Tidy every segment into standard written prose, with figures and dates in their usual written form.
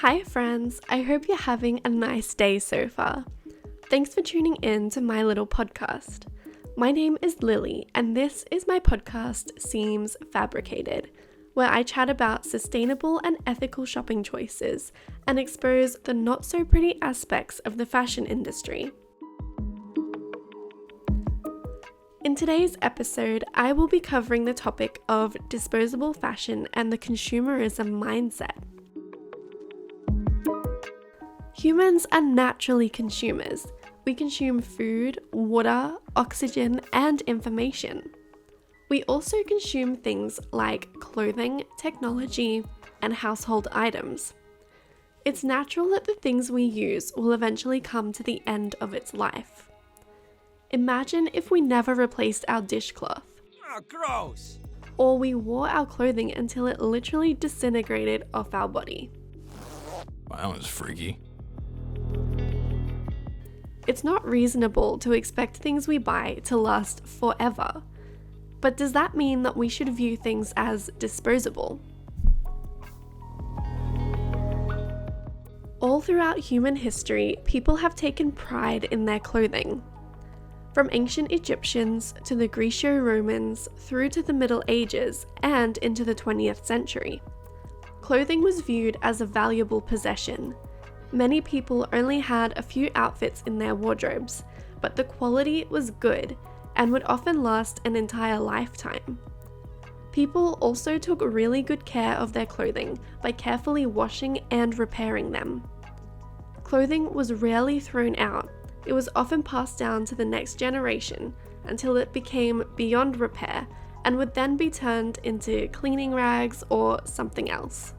Hi friends, I hope you're having a nice day so far. Thanks for tuning in to my little podcast. My name is Lily and this is my podcast Seems Fabricated, where I chat about sustainable and ethical shopping choices and expose the not so pretty aspects of the fashion industry. In today's episode, I will be covering the topic of disposable fashion and the consumerism mindset. Humans are naturally consumers. We consume food, water, oxygen, and information. We also consume things like clothing, technology, and household items. It's natural that the things we use will eventually come to the end of its life. Imagine if we never replaced our dishcloth. Oh, gross! Or we wore our clothing until it literally disintegrated off our body. Wow, that was freaky. It's not reasonable to expect things we buy to last forever. But does that mean that we should view things as disposable? All throughout human history, people have taken pride in their clothing. From ancient Egyptians to the Greco-Romans through to the Middle Ages and into the 20th century, clothing was viewed as a valuable possession. Many people only had a few outfits in their wardrobes, but the quality was good and would often last an entire lifetime. People also took really good care of their clothing by carefully washing and repairing them. Clothing was rarely thrown out. It was often passed down to the next generation until it became beyond repair and would then be turned into cleaning rags or something else.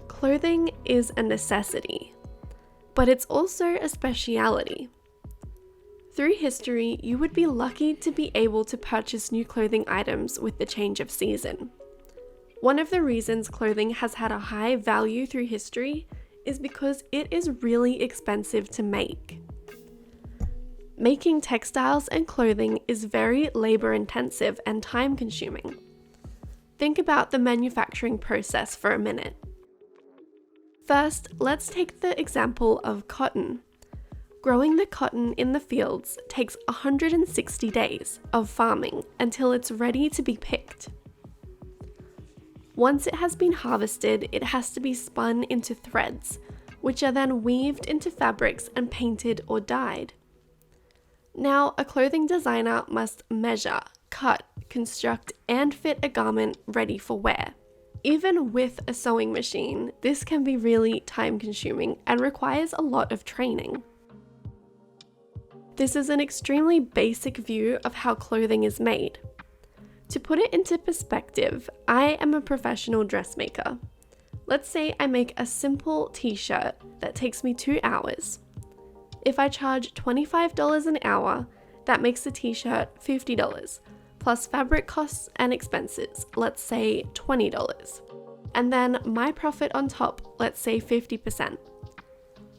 Clothing is a necessity, but it's also a speciality. Through history, you would be lucky to be able to purchase new clothing items with the change of season. One of the reasons clothing has had a high value through history is because it is really expensive to make. Making textiles and clothing is very labor-intensive and time-consuming. Think about the manufacturing process for a minute. First, let's take the example of cotton. Growing the cotton in the fields takes 160 days of farming until it's ready to be picked. Once it has been harvested, it has to be spun into threads, which are then weaved into fabrics and painted or dyed. Now, a clothing designer must measure, cut, construct, and fit a garment ready for wear. Even with a sewing machine, this can be really time-consuming and requires a lot of training. This is an extremely basic view of how clothing is made. To put it into perspective, I am a professional dressmaker. Let's say I make a simple t-shirt that takes me 2 hours. If I charge $25 an hour, that makes the t-shirt $50, plus fabric costs and expenses, let's say $20. And then my profit on top, let's say 50%.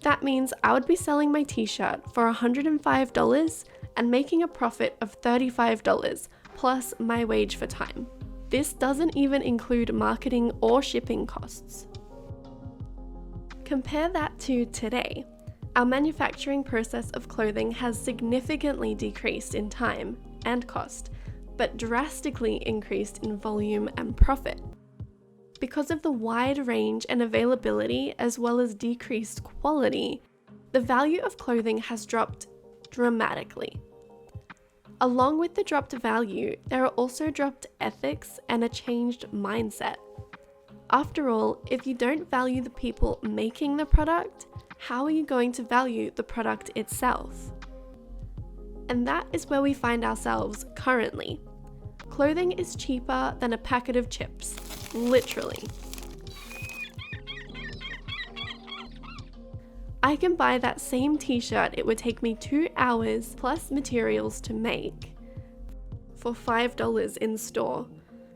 That means I would be selling my t-shirt for $105 and making a profit of $35 plus my wage for time. This doesn't even include marketing or shipping costs. Compare that to today. Our manufacturing process of clothing has significantly decreased in time and cost, but drastically increased in volume and profit. Because of the wide range and availability as well as decreased quality, the value of clothing has dropped dramatically. Along with the dropped value, there are also dropped ethics and a changed mindset. After all, if you don't value the people making the product, how are you going to value the product itself? And that is where we find ourselves currently. Clothing is cheaper than a packet of chips, literally. I can buy that same t-shirt it would take me 2 hours plus materials to make for $5 in store.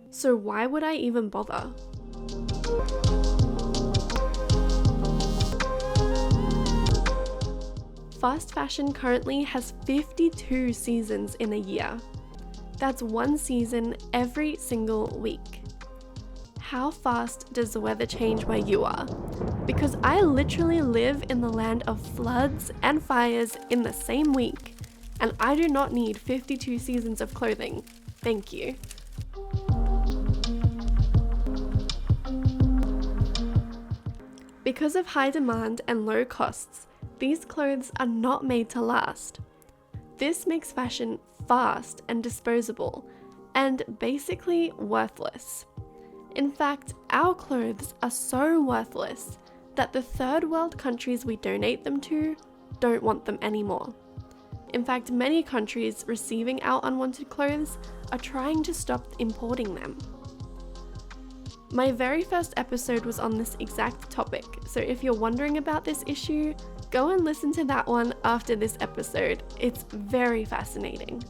So why would I even bother? Fast fashion currently has 52 seasons in a year. That's one season every single week. How fast does the weather change where you are? Because I literally live in the land of floods and fires in the same week, and I do not need 52 seasons of clothing. Thank you. Because of high demand and low costs, these clothes are not made to last. This makes fashion fast and disposable, and basically worthless. In fact, our clothes are so worthless that the third world countries we donate them to don't want them anymore. In fact, many countries receiving our unwanted clothes are trying to stop importing them. My very first episode was on this exact topic, so if you're wondering about this issue, go and listen to that one after this episode. It's very fascinating.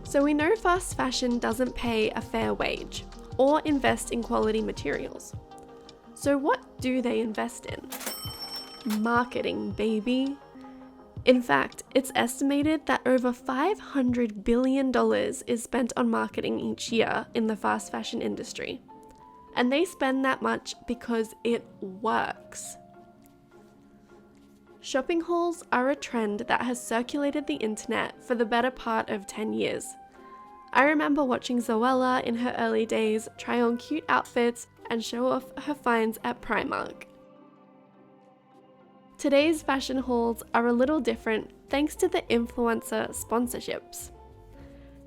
So we know fast fashion doesn't pay a fair wage or invest in quality materials. So what do they invest in? Marketing, baby. In fact, it's estimated that over $500 billion is spent on marketing each year in the fast fashion industry. And they spend that much because it works. Shopping hauls are a trend that has circulated the internet for the better part of 10 years. I remember watching Zoella in her early days try on cute outfits and show off her finds at Primark. Today's fashion hauls are a little different thanks to the influencer sponsorships.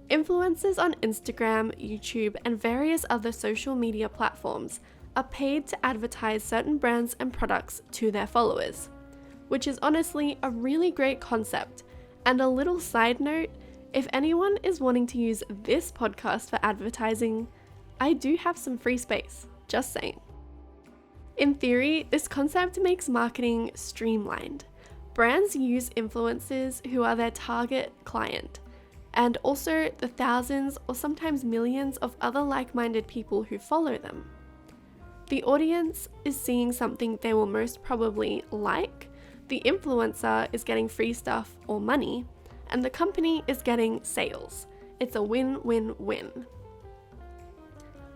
Influencers on Instagram, YouTube, and various other social media platforms are paid to advertise certain brands and products to their followers, which is honestly a really great concept. And a little side note, if anyone is wanting to use this podcast for advertising, I do have some free space, just saying. In theory, this concept makes marketing streamlined. Brands use influencers who are their target client, and also the thousands or sometimes millions of other like-minded people who follow them. The audience is seeing something they will most probably like, the influencer is getting free stuff or money, and the company is getting sales. It's a win-win-win.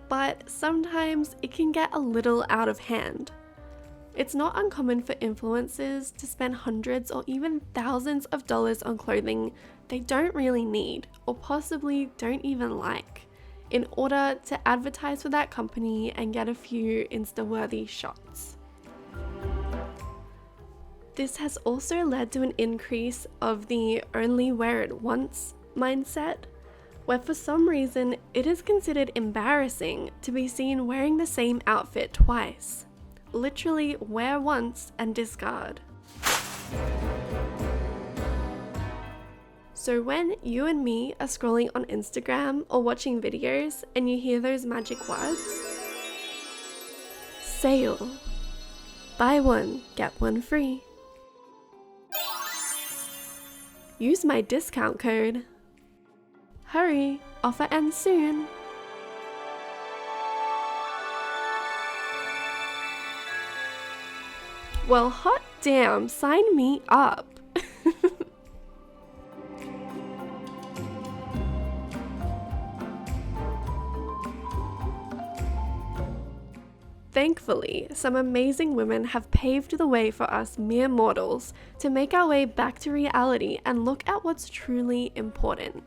But sometimes it can get a little out of hand. It's not uncommon for influencers to spend hundreds or even thousands of dollars on clothing they don't really need or possibly don't even like in order to advertise for that company and get a few Insta-worthy shots. This has also led to an increase of the only wear it once mindset, where for some reason it is considered embarrassing to be seen wearing the same outfit twice. Literally wear once and discard. So when you and me are scrolling on Instagram or watching videos and you hear those magic words, sale, buy one, get one free. Use my discount code. Hurry, offer ends soon. Well, hot damn, sign me up. Thankfully, some amazing women have paved the way for us mere mortals to make our way back to reality and look at what's truly important.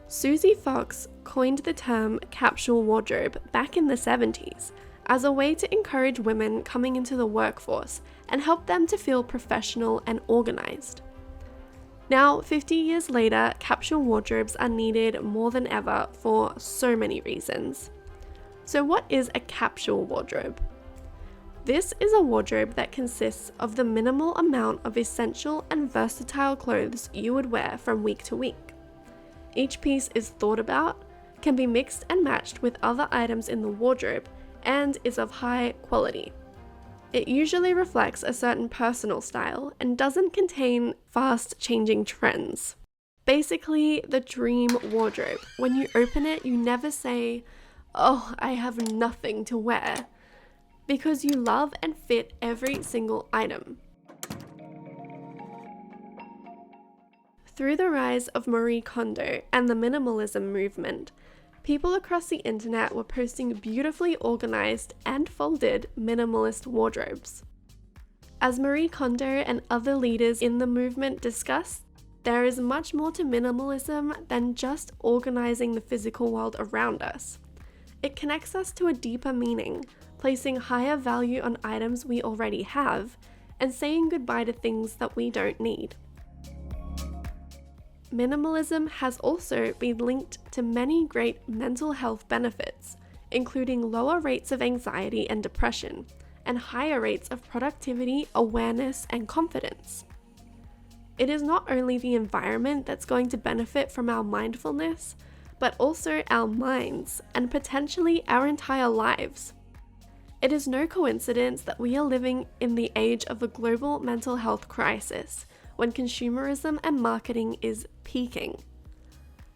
Susie Faux coined the term capsule wardrobe back in the 70s as a way to encourage women coming into the workforce and help them to feel professional and organized. Now, 50 years later, capsule wardrobes are needed more than ever for so many reasons. So what is a capsule wardrobe? This is a wardrobe that consists of the minimal amount of essential and versatile clothes you would wear from week to week. Each piece is thought about, can be mixed and matched with other items in the wardrobe, and is of high quality. It usually reflects a certain personal style and doesn't contain fast-changing trends. Basically, the dream wardrobe. When you open it, you never say, "Oh, I have nothing to wear," because you love and fit every single item. Through the rise of Marie Kondo and the minimalism movement, people across the internet were posting beautifully organized and folded minimalist wardrobes. As Marie Kondo and other leaders in the movement discussed, there is much more to minimalism than just organizing the physical world around us. It connects us to a deeper meaning, placing higher value on items we already have, and saying goodbye to things that we don't need. Minimalism has also been linked to many great mental health benefits, including lower rates of anxiety and depression, and higher rates of productivity, awareness, and confidence. It is not only the environment that's going to benefit from our mindfulness, but also our minds and potentially our entire lives. It is no coincidence that we are living in the age of a global mental health crisis, when consumerism and marketing is peaking.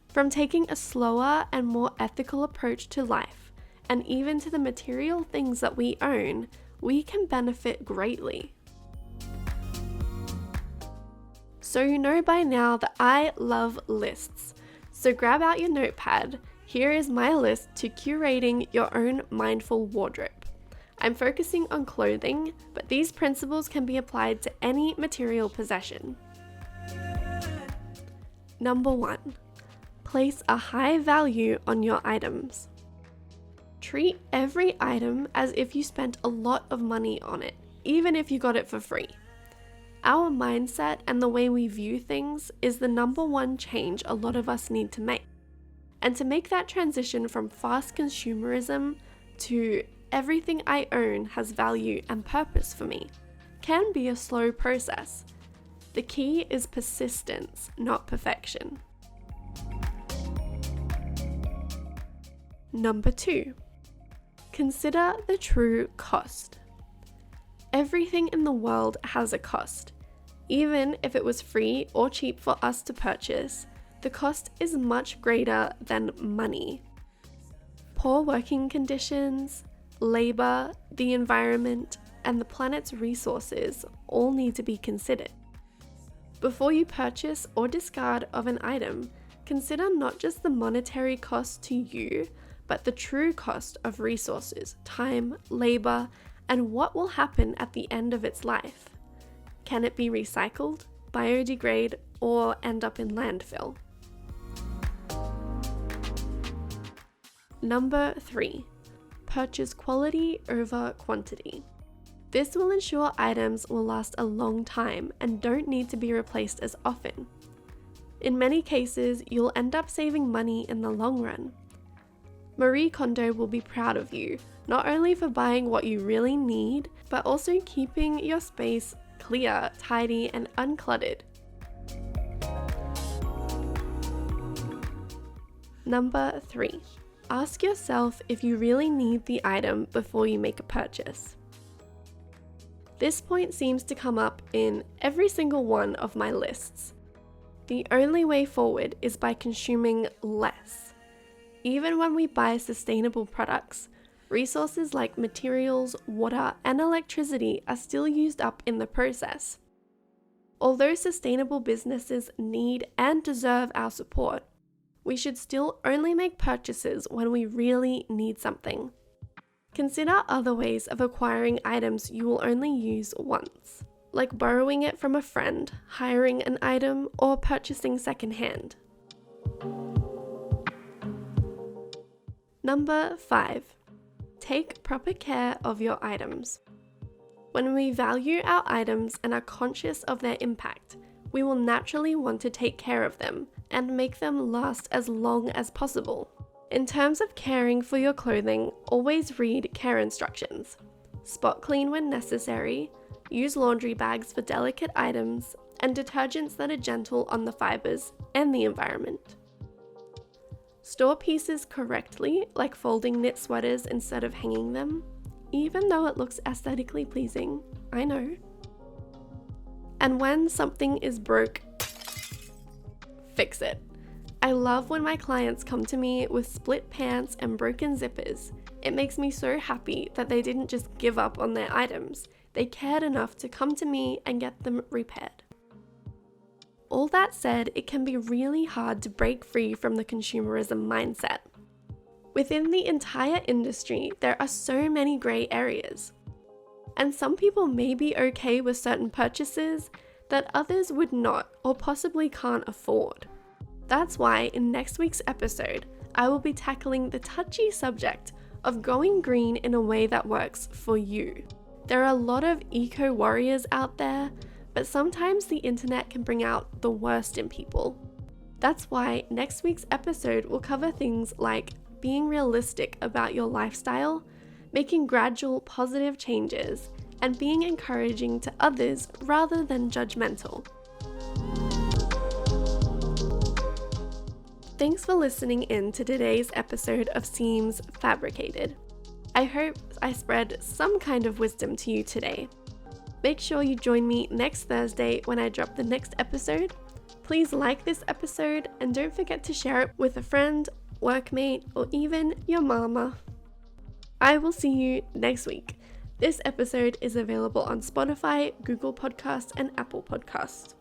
From taking a slower and more ethical approach to life, and even to the material things that we own, we can benefit greatly. So you know by now that I love lists. So grab out your notepad. Here is my list to curating your own mindful wardrobe. I'm focusing on clothing, but these principles can be applied to any material possession. Number 1. Place a high value on your items. Treat every item as if you spent a lot of money on it, even if you got it for free. Our mindset and the way we view things is the number one change a lot of us need to make. And to make that transition from fast consumerism to everything I own has value and purpose for me can be a slow process. The key is persistence, not perfection. Number 2. Consider the true cost. Everything in the world has a cost. Even if it was free or cheap for us to purchase, the cost is much greater than money. Poor working conditions, labor, the environment, and the planet's resources all need to be considered. Before you purchase or discard of an item, consider not just the monetary cost to you, but the true cost of resources, time, labor, and what will happen at the end of its life. Can it be recycled, biodegrade, or end up in landfill? Number 3. Purchase quality over quantity. This will ensure items will last a long time and don't need to be replaced as often. In many cases, you'll end up saving money in the long run. Marie Kondo will be proud of you, not only for buying what you really need, but also keeping your space clear, tidy, and uncluttered. Number 3. Ask yourself if you really need the item before you make a purchase. This point seems to come up in every single one of my lists. The only way forward is by consuming less. Even when we buy sustainable products, resources like materials, water, and electricity are still used up in the process. Although sustainable businesses need and deserve our support, we should still only make purchases when we really need something. Consider other ways of acquiring items you will only use once, like borrowing it from a friend, hiring an item, or purchasing secondhand. Number 5. Take proper care of your items. When we value our items and are conscious of their impact, we will naturally want to take care of them and make them last as long as possible. In terms of caring for your clothing, always read care instructions. Spot clean when necessary, use laundry bags for delicate items, and detergents that are gentle on the fibers and the environment. Store pieces correctly, like folding knit sweaters instead of hanging them, even though it looks aesthetically pleasing, I know. And when something is broke, fix it. I love when my clients come to me with split pants and broken zippers. It makes me so happy that they didn't just give up on their items. They cared enough to come to me and get them repaired. All that said, it can be really hard to break free from the consumerism mindset. Within the entire industry, there are so many grey areas. And some people may be okay with certain purchases that others would not or possibly can't afford. That's why in next week's episode, I will be tackling the touchy subject of going green in a way that works for you. There are a lot of eco warriors out there, but sometimes the internet can bring out the worst in people. That's why next week's episode will cover things like being realistic about your lifestyle, making gradual positive changes, and being encouraging to others rather than judgmental. Thanks for listening in to today's episode of Seems Fabricated. I hope I spread some kind of wisdom to you today. Make sure you join me next Thursday when I drop the next episode. Please like this episode and don't forget to share it with a friend, workmate, or even your mama. I will see you next week. This episode is available on Spotify, Google Podcasts, and Apple Podcasts.